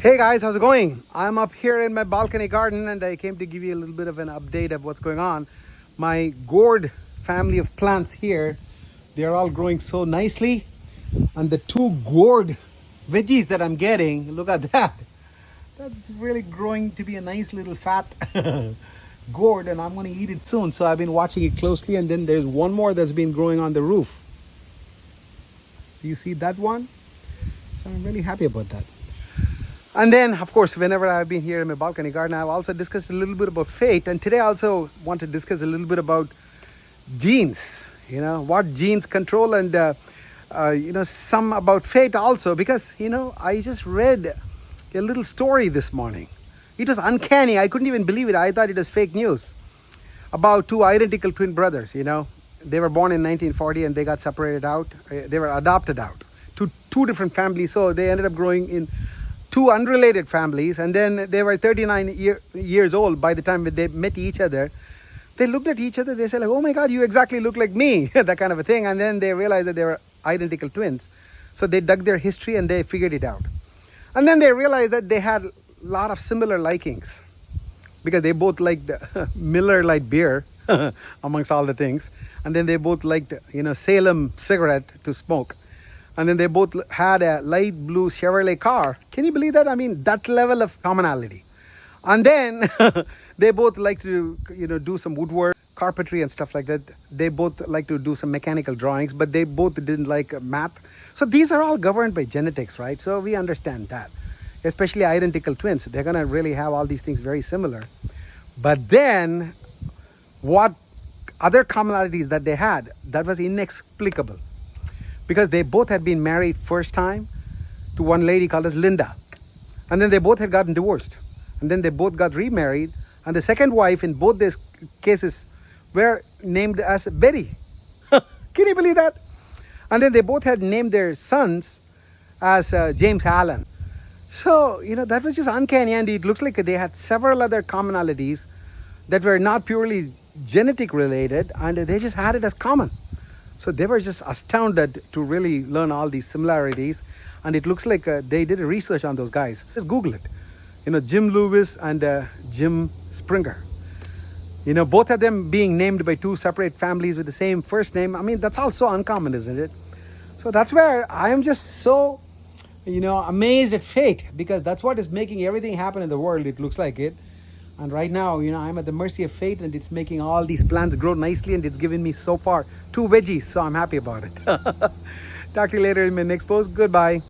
Hey guys, how's it going? I'm up here in my balcony garden and I came to give you a little bit of an update of what's going on. My gourd family of plants here, they're all growing so nicely. And the two gourd veggies that I'm getting, look at that. That's really growing to be a nice little fat gourd and I'm going to eat it soon. So I've been watching it closely, and then there's one more that's been growing on the roof. Do you see that one? So I'm really happy about that. And then, of course, whenever I've been here in my balcony garden, I've also discussed a little bit about fate. And today I also want to discuss a little bit about genes, what genes control, and, some about fate also. Because, I just read a little story this morning. It was uncanny. I couldn't even believe it. I thought it was fake news about two identical twin brothers, They were born in 1940 and they got separated out. They were adopted out to two different families. So they ended up growing in two unrelated families, and then they were 39 years old by the time they met each other. They looked at each other, they said, like, oh my God, you exactly look like me, that kind of a thing. And then they realized that they were identical twins. So they dug their history and they figured it out. And then they realized that they had a lot of similar likings because they both liked Miller Lite beer, amongst all the things. And then they both liked, Salem cigarette to smoke. And then they both had a light blue Chevrolet car. Can you believe that? I mean, that level of commonality. And then they both like to, do some woodwork, carpentry and stuff like that. They both like to do some mechanical drawings, but they both didn't like math. So these are all governed by genetics, right? So we understand that. Especially identical twins. They're going to really have all these things very similar. But then what other commonalities that they had, that was inexplicable. Because they both had been married first time to one lady called as Linda. And then they both had gotten divorced. And then they both got remarried. And the second wife in both these cases were named as Betty. Can you believe that? And then they both had named their sons as James Allen. So, that was just uncanny. And it looks like they had several other commonalities that were not purely genetic related. And they just had it as common. So they were just astounded to really learn all these similarities. And it looks like they did a research on those guys. Just Google it. Jim Lewis and Jim Springer. Both of them being named by two separate families with the same first name. I mean, that's also uncommon, isn't it? So that's where I am just so, amazed at fate. Because that's what is making everything happen in the world. It looks like it. And right now, I'm at the mercy of fate, and it's making all these plants grow nicely, and it's given me so far two veggies. So I'm happy about it. Talk to you later in my next post. Goodbye.